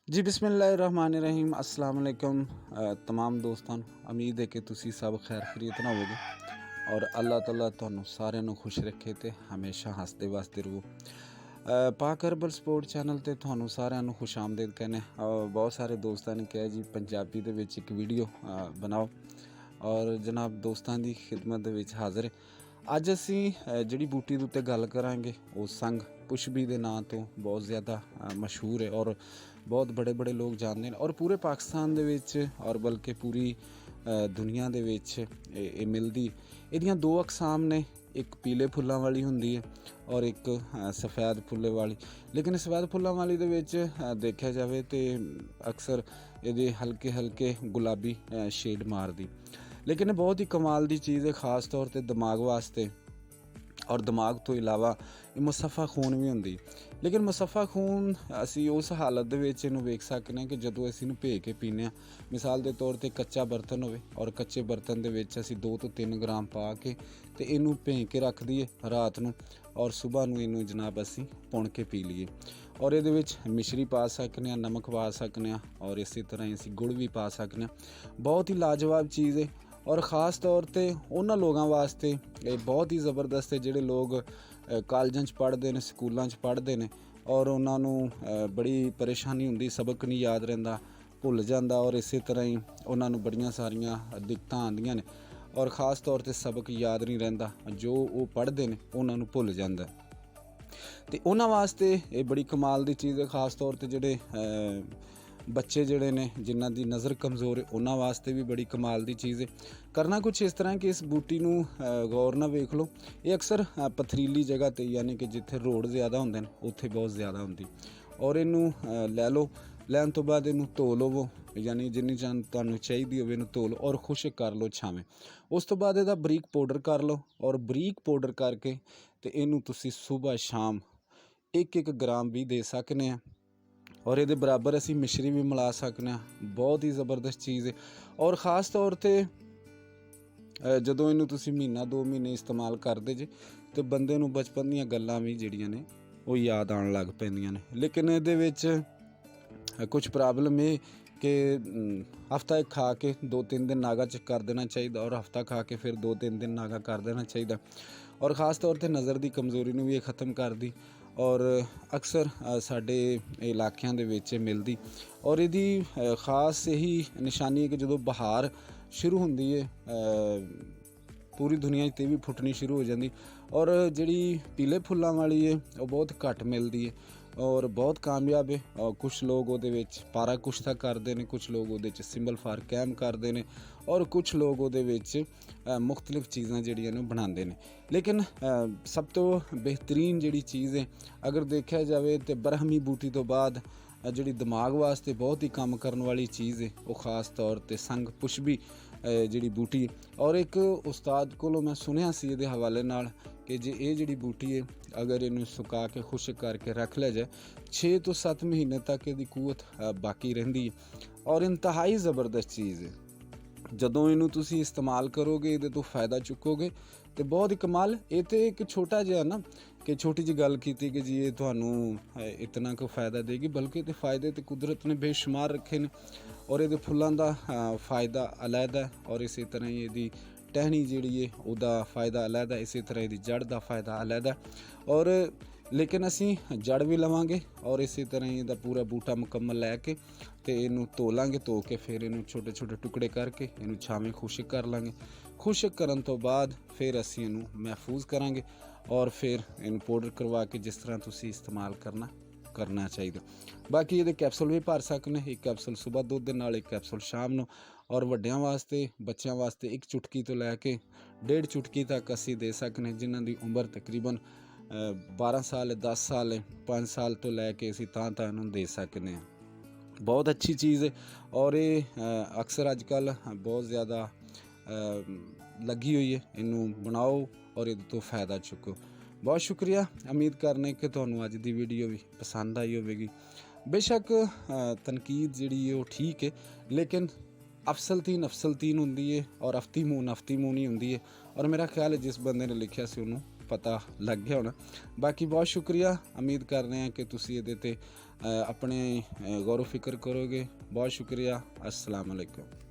जी बिस्मिल्लाहिर्रहमानिर्रहीम अस्सलाम वालेकुम तमाम दोस्तों ਨੂੰ ਉਮੀਦ ਹੈ ਕਿ ਤੁਸੀਂ ਸਭ ਖੈਰ ਖਰੀਤ ਨਾ ਹੋਵੋਗੇ ਔਰ ਅੱਲਾਹ ਤਾਲਾ ਤੁਹਾਨੂੰ ਸਾਰਿਆਂ ਨੂੰ ਖੁਸ਼ ਰੱਖੇ ਤੇ ਹਮੇਸ਼ਾ ਹੱਸਦੇ ਵਸਦੇ ਰਹੋ। ਪਾਕ ਹਰਬਲ ਸਪੋਰਟ ਚੈਨਲ ਤੇ ਤੁਹਾਨੂੰ ਸਾਰਿਆਂ ਨੂੰ ਖੁਸ਼ ਆਮਦੀਦ ਕਹਿੰਦੇ। ਬਹੁਤ ਸਾਰੇ ਦੋਸਤਾਂ ਨੇ ਕਿਹਾ ਜੀ ਪੰਜਾਬੀ ਦੇ ਵਿੱਚ ਇੱਕ ਵੀਡੀਓ ਬਣਾਓ ਔਰ ਜਨਾਬ ਦੋਸਤਾਂ ਦੀ ਖਿਦਮਤ ਦੇ ਵਿੱਚ ਹਾਜ਼ਰ। ਅੱਜ ਅਸੀਂ ਜਿਹੜੀ ਬੂਟੀ ਦੇ ਉੱਤੇ ਗੱਲ ਕਰਾਂਗੇ ਉਹ ਸੰਗ ਪੁਸ਼ਬੀ ਦੇ ਨਾਂ ਤੋਂ ਬਹੁਤ ਜ਼ਿਆਦਾ ਮਸ਼ਹੂਰ ਹੈ ਔਰ ਬਹੁਤ ਬੜੇ ਲੋਕ ਜਾਣਦੇ ਨੇ ਔਰ ਪੂਰੇ ਪਾਕਿਸਤਾਨ ਦੇ ਵਿੱਚ ਔਰ ਬਲਕਿ ਪੂਰੀ ਦੁਨੀਆ ਦੇ ਵਿੱਚ ਇਹ ਮਿਲਦੀ। ਇਹਦੀਆਂ ਦੋ ਅਕਸਾਮ ਨੇ, ਇੱਕ ਪੀਲੇ ਫੁੱਲਾਂ ਵਾਲੀ ਹੁੰਦੀ ਹੈ ਔਰ ਇੱਕ ਸਫੈਦ ਫੁੱਲੇ ਵਾਲੀ। ਲੇਕਿਨ ਸਫੈਦ ਫੁੱਲਾਂ ਵਾਲੀ ਦੇ ਵਿੱਚ ਦੇਖਿਆ ਜਾਵੇ ਤਾਂ ਅਕਸਰ ਇਹਦੇ ਹਲਕੇ ਗੁਲਾਬੀ ਸ਼ੇਡ ਮਾਰਦੀ। ਲੇਕਿਨ ਇਹ ਬਹੁਤ ਹੀ ਕਮਾਲ ਦੀ ਚੀਜ਼ ਹੈ, ਖਾਸ ਤੌਰ 'ਤੇ ਦਿਮਾਗ ਵਾਸਤੇ। ਔਰ ਦਿਮਾਗ ਤੋਂ ਇਲਾਵਾ ਇਹ ਮੁਸੱਫਾ ਖੂਨ ਵੀ ਹੁੰਦੀ। ਲੇਕਿਨ ਮੁਸੱਫਾ ਖੂਨ ਅਸੀਂ ਉਸ ਹਾਲਤ ਦੇ ਵਿੱਚ ਇਹਨੂੰ ਵੇਖ ਸਕਦੇ ਹਾਂ ਕਿ ਜਦੋਂ ਅਸੀਂ ਇਹਨੂੰ ਭੇ ਕੇ ਪੀਂਦੇ ਹਾਂ। ਮਿਸਾਲ ਦੇ ਤੌਰ 'ਤੇ ਕੱਚਾ ਬਰਤਨ ਹੋਵੇ ਔਰ ਕੱਚੇ ਬਰਤਨ ਦੇ ਵਿੱਚ ਅਸੀਂ 2 ਤੋਂ 3 ਗ੍ਰਾਮ ਪਾ ਕੇ ਤੇ ਇਹਨੂੰ ਭੇ ਕੇ ਰੱਖ ਦਈਏ ਰਾਤ ਨੂੰ ਔਰ ਸਵੇਰ ਨੂੰ ਇਹਨੂੰ ਜਨਾਬ ਅਸੀਂ ਪੁਣ ਕੇ ਪੀ ਲਈਏ। ਔਰ ਇਹਦੇ ਵਿੱਚ ਮਿਸ਼ਰੀ ਪਾ ਸਕਦੇ ਹਾਂ, ਨਮਕ ਪਾ ਸਕਦੇ ਹਾਂ ਔਰ ਇਸੇ ਤਰ੍ਹਾਂ ਹੀ ਅਸੀਂ ਗੁੜ ਵੀ ਪਾ ਸਕਦੇ ਹਾਂ। ਬਹੁਤ ਹੀ ਲਾਜਵਾਬ ਚੀਜ਼ ਹੈ ਔਰ ख़ास तौर ਤੇ ਉਹਨਾਂ ਲੋਕਾਂ ਵਾਸਤੇ ਇਹ ਬਹੁਤ ਹੀ ਜ਼ਬਰਦਸਤ ਹੈ ਜਿਹੜੇ ਲੋਕ ਕਾਲਜਾਂ 'ਚ ਪੜ੍ਹਦੇ ਨੇ, ਸਕੂਲਾਂ 'ਚ ਪੜ੍ਹਦੇ ਨੇ ਔਰ ਉਹਨਾਂ ਨੂੰ ਬੜੀ ਪਰੇਸ਼ਾਨੀ ਹੁੰਦੀ, ਸਬਕ ਨਹੀਂ ਯਾਦ ਰਹਿੰਦਾ, ਭੁੱਲ ਜਾਂਦਾ ਔਰ ਇਸੇ ਤਰ੍ਹਾਂ ਹੀ ਉਹਨਾਂ ਨੂੰ ਬੜੀਆਂ ਸਾਰੀਆਂ ਦਿੱਕਤਾਂ ਆਉਂਦੀਆਂ ਨੇ ਔਰ ख़ास ਤੌਰ 'ਤੇ ਸਬਕ ਯਾਦ ਨਹੀਂ ਰਹਿੰਦਾ, ਜੋ ਉਹ ਪੜ੍ਹਦੇ ਨੇ ਉਹਨਾਂ ਨੂੰ ਭੁੱਲ ਜਾਂਦਾ। ਤੇ ਉਹਨਾਂ ਵਾਸਤੇ ਇਹ ਬੜੀ ਕਮਾਲ ਦੀ ਚੀਜ਼ ਹੈ। ख़ास ਤੌਰ 'ਤੇ ਜਿਹੜੇ ਬੱਚੇ ਜਿਹੜੇ ਨੇ ਜਿਨ੍ਹਾਂ ਦੀ ਨਜ਼ਰ ਕਮਜ਼ੋਰ ਹੈ ਉਹਨਾਂ ਵਾਸਤੇ ਵੀ ਬੜੀ ਕਮਾਲ ਦੀ ਚੀਜ਼ ਹੈ। ਕਰਨਾ ਕੁਛ ਇਸ ਤਰ੍ਹਾਂ ਕਿ ਇਸ ਬੂਟੀ ਨੂੰ ਗੌਰ ਨਾਲ ਵੇਖ ਲਓ। ਇਹ ਅਕਸਰ ਪਥਰੀਲੀ ਜਗ੍ਹਾ 'ਤੇ ਯਾਨੀ ਕਿ ਜਿੱਥੇ ਰੋਡ ਜ਼ਿਆਦਾ ਹੁੰਦੇ ਨੇ ਉੱਥੇ ਬਹੁਤ ਜ਼ਿਆਦਾ ਹੁੰਦੀ ਔਰ ਇਹਨੂੰ ਲੈ ਲਓ। ਲੈਣ ਤੋਂ ਬਾਅਦ ਇਹਨੂੰ ਧੋ ਲਵੋ, ਯਾਨੀ ਜਿੰਨੀ ਚਾਹ ਤੁਹਾਨੂੰ ਚਾਹੀਦੀ ਹੋਵੇ ਇਹਨੂੰ ਧੋ ਲਓ ਔਰ ਖੁਸ਼ਕ ਕਰ ਲਓ ਛਾਵੇਂ। ਉਸ ਤੋਂ ਬਾਅਦ ਇਹਦਾ ਬਰੀਕ ਪਾਊਡਰ ਕਰ ਲਓ ਔਰ ਬਰੀਕ ਪਾਊਡਰ ਕਰਕੇ ਤੇ ਇਹਨੂੰ ਤੁਸੀਂ ਸਵੇਰ ਸ਼ਾਮ 1-1 ਗ੍ਰਾਮ ਵੀ ਦੇ ਸਕਦੇ ਹਾਂ ਔਰ ਇਹਦੇ ਬਰਾਬਰ ਅਸੀਂ ਮਿਸ਼ਰੀ ਵੀ ਮਿਲਾ ਸਕਦੇ ਹਾਂ। ਬਹੁਤ ਹੀ ਜ਼ਬਰਦਸਤ ਚੀਜ਼ ਹੈ ਔਰ ख़ास ਤੌਰ 'ਤੇ ਜਦੋਂ ਇਹਨੂੰ ਤੁਸੀਂ ਮਹੀਨਾ 2 ਮਹੀਨੇ ਇਸਤੇਮਾਲ ਕਰਦੇ ਜੇ ਤੇ ਬੰਦੇ ਨੂੰ ਬਚਪਨ ਦੀਆਂ ਗੱਲਾਂ ਵੀ ਜਿਹੜੀਆਂ ਨੇ ਉਹ ਯਾਦ ਆਉਣ ਲੱਗ ਪੈਂਦੀਆਂ ਨੇ। ਲੇਕਿਨ ਇਹਦੇ ਵਿੱਚ ਕੁਛ ਪ੍ਰੋਬਲਮ ਇਹ ਕਿ ਹਫ਼ਤਾ ਇੱਕ ਖਾ ਕੇ 2-3 ਦਿਨ ਨਾਗਾ ਚ ਕਰ ਦੇਣਾ ਚਾਹੀਦਾ ਔਰ ਹਫ਼ਤਾ ਖਾ ਕੇ ਫਿਰ 2-3 ਦਿਨ ਨਾਗਾ ਕਰ ਦੇਣਾ ਚਾਹੀਦਾ ਔਰ ख़ास ਤੌਰ 'ਤੇ ਨਜ਼ਰ ਦੀ ਕਮਜ਼ੋਰੀ ਨੂੰ ਵੀ ਇਹ ख़ਤਮ ਕਰਦੀ ਔਰ ਅਕਸਰ ਸਾਡੇ ਇਲਾਕਿਆਂ ਦੇ ਵਿੱਚ ਮਿਲਦੀ ਔਰ ਇਹਦੀ ख़ास ਇਹੀ ਨਿਸ਼ਾਨੀ ਹੈ ਕਿ ਜਦੋਂ ਬਹਾਰ ਸ਼ੁਰੂ ਹੁੰਦੀ ਹੈ ਪੂਰੀ ਦੁਨੀਆ 'ਤੇ ਵੀ ਫੁੱਟਣੀ ਸ਼ੁਰੂ ਹੋ ਜਾਂਦੀ ਔਰ ਜਿਹੜੀ ਪੀਲੇ ਫੁੱਲਾਂ ਵਾਲੀ ਹੈ ਉਹ ਬਹੁਤ ਘੱਟ ਮਿਲਦੀ ਹੈ ਔਰ ਬਹੁਤ ਕਾਮਯਾਬ ਹੈ। ਕੁਛ ਲੋਕ ਉਹਦੇ ਵਿੱਚ ਪਾਰਾ ਕੁਸ਼ਤਾ ਕਰਦੇ ਨੇ, ਕੁਛ ਲੋਕ ਉਹਦੇ ਵਿੱਚ ਸਿੰਬਲ ਫਾਰ ਕੈਮ ਕਰਦੇ ਨੇ ਔਰ ਕੁਛ ਲੋਕ ਉਹਦੇ ਵਿੱਚ ਮੁਖਤਲਿਫ ਚੀਜ਼ਾਂ ਜਿਹੜੀਆਂ ਨੇ ਬਣਾਉਂਦੇ ਨੇ। ਲੇਕਿਨ ਸਭ ਤੋਂ ਬਿਹਤਰੀਨ ਜਿਹੜੀ ਚੀਜ਼ ਹੈ ਅਗਰ ਦੇਖਿਆ ਜਾਵੇ ਤਾਂ ਬਰਹਮੀ ਬੂਟੀ ਤੋਂ ਬਾਅਦ ਜਿਹੜੀ ਦਿਮਾਗ ਵਾਸਤੇ ਬਹੁਤ ਹੀ ਕੰਮ ਕਰਨ ਵਾਲੀ ਚੀਜ਼ ਹੈ ਉਹ ख़ास ਤੌਰ 'ਤੇ ਸੰਗ ਪੁਸ਼ਬੀ ਜਿਹੜੀ ਬੂਟੀ। ਔਰ ਇੱਕ ਉਸਤਾਦ ਕੋਲੋਂ ਮੈਂ ਸੁਣਿਆ ਸੀ ਇਹਦੇ ਹਵਾਲੇ ਨਾਲ ਕਿ ਜੇ ਇਹ ਜਿਹੜੀ ਬੂਟੀ ਹੈ ਅਗਰ ਇਹਨੂੰ ਸੁਕਾ ਕੇ ਖੁਸ਼ਕ ਕਰਕੇ ਰੱਖ ਲਿਆ ਜਾਏ 6 ਤੋਂ 7 ਮਹੀਨੇ ਤੱਕ ਇਹਦੀ ਕੂਵਤ ਬਾਕੀ ਰਹਿੰਦੀ ਹੈ ਔਰ ਇੰਤਹਾਈ ਜ਼ਬਰਦਸਤ ਚੀਜ਼ ਹੈ। ਜਦੋਂ ਇਹਨੂੰ ਤੁਸੀਂ ਇਸਤੇਮਾਲ ਕਰੋਗੇ, ਇਹਦੇ ਤੋਂ फ़ायदा ਚੁੱਕੋਗੇ ਤੇ ਬਹੁਤ ਹੀ ਕਮਾਲ। ਇਹ ਤਾਂ ਇੱਕ ਛੋਟਾ ਜਿਹਾ ਨਾ ਕਿ ਛੋਟੀ ਜਿਹੀ ਗੱਲ ਕੀਤੀ ਕਿ ਜੀ ਇਹ ਤੁਹਾਨੂੰ ਇਤਨਾ ਕੁ फ़ायदा ਦੇਗੀ, ਬਲਕਿ ਇਹਦੇ फ़ायदे ਤੇ ਕੁਦਰਤ ਨੇ ਬੇਸ਼ੁਮਾਰ ਰੱਖੇ ਨੇ ਔਰ ਇਹਦੇ ਫੁੱਲਾਂ ਦਾ फ़ायदा ਅਲੱਗ ਔਰ ਇਸੇ ਤਰ੍ਹਾਂ ਹੀ ਇਹਦੀ ਟਹਿਣੀ ਜਿਹੜੀ ਹੈ ਉਹਦਾ फ़ायदा ਅਲੱਗ, ਇਸੇ ਤਰ੍ਹਾਂ ਇਹਦੀ ਜੜ ਦਾ फ़ायदा ਅਲੱਗ ਔਰ ਲੇਕਿਨ ਅਸੀਂ ਜੜ ਵੀ ਲਵਾਂਗੇ ਔਰ ਇਸੇ ਤਰ੍ਹਾਂ ਹੀ ਇਹਦਾ ਪੂਰਾ ਬੂਟਾ ਮੁਕੰਮਲ ਲੈ ਕੇ ਤੇ ਇਹਨੂੰ ਧੋ ਲਾਂਗੇ। ਧੋ ਕੇ ਫਿਰ ਇਹਨੂੰ ਛੋਟੇ ਟੁਕੜੇ ਕਰਕੇ ਇਹਨੂੰ ਛਾਵੇਂ ਖੁਸ਼ਕ ਕਰ ਲਾਂਗੇ। ਖੁਸ਼ਕ ਕਰਨ ਤੋਂ ਬਾਅਦ ਫਿਰ ਅਸੀਂ ਇਹਨੂੰ ਮਹਿਫੂਜ਼ ਕਰਾਂਗੇ ਔਰ ਫਿਰ ਇਹਨੂੰ ਪਾਊਡਰ ਕਰਵਾ ਕੇ ਜਿਸ ਤਰ੍ਹਾਂ ਤੁਸੀਂ ਇਸਤੇਮਾਲ ਕਰਨਾ ਚਾਹੀਦਾ। ਬਾਕੀ ਇਹਦੇ ਕੈਪਸੂਲ ਵੀ ਭਰ ਸਕਦੇ। ਇੱਕ ਕੈਪਸੂਲ ਸਵੇਰ ਦੁੱਧ ਦੇ ਨਾਲ, ਇੱਕ ਕੈਪਸੂਲ ਸ਼ਾਮ ਨੂੰ ਔਰ ਵੱਡਿਆਂ ਵਾਸਤੇ, ਬੱਚਿਆਂ ਵਾਸਤੇ 1 ਚੁਟਕੀ ਤੋਂ ਲੈ ਕੇ 1.5 ਚੁਟਕੀ ਤੱਕ ਅਸੀਂ ਦੇ ਸਕਦੇ ਜਿਨ੍ਹਾਂ ਦੀ ਉਮਰ ਤਕਰੀਬਨ 12 ਸਾਲ 10 ਸਾਲ 5 ਸਾਲ ਤੋਂ ਲੈ ਕੇ ਅਸੀਂ ਤਾਂ ਇਹਨੂੰ ਦੇ ਸਕਦੇ ਹਾਂ। ਬਹੁਤ ਅੱਛੀ ਚੀਜ਼ ਹੈ ਔਰ ਇਹ ਅਕਸਰ ਅੱਜ ਕੱਲ੍ਹ ਬਹੁਤ ਜ਼ਿਆਦਾ ਲੱਗੀ ਹੋਈ ਹੈ। ਇਹਨੂੰ ਬਣਾਓ ਔਰ ਇਹਦੇ ਤੋਂ फ़ायदा ਚੁੱਕੋ। ਬਹੁਤ ਸ਼ੁਕਰੀਆ। ਉਮੀਦ ਕਰਨੇ ਕਿ ਤੁਹਾਨੂੰ ਅੱਜ ਦੀ ਵੀਡੀਓ ਵੀ ਪਸੰਦ ਆਈ ਹੋਵੇਗੀ। ਬੇਸ਼ੱਕ ਤਨਕੀਦ ਜਿਹੜੀ ਹੈ ਉਹ ਠੀਕ ਹੈ ਲੇਕਿਨ ਅਫਸਲਤੀਨ ਹੁੰਦੀ ਹੈ ਔਰ ਅਫਤੀ ਮੂਨ ਹੀ ਹੁੰਦੀ ਹੈ ਔਰ ਮੇਰਾ ਖਿਆਲ ਹੈ ਜਿਸ ਬੰਦੇ ਨੇ ਲਿਖਿਆ ਸੀ ਉਹਨੂੰ ਪਤਾ ਲੱਗ ਗਿਆ ਹੋਣਾ। ਬਾਕੀ ਬਹੁਤ ਸ਼ੁਕਰੀਆ, ਉਮੀਦ ਕਰ ਰਹੇ ਹਾਂ ਕਿ ਤੁਸੀਂ ਇਹਦੇ 'ਤੇ ਆਪਣੇ ਗੌਰ ਫਿਕਰ ਕਰੋਗੇ। ਬਹੁਤ ਸ਼ੁਕਰੀਆ। अस्सलाम वालेकुम।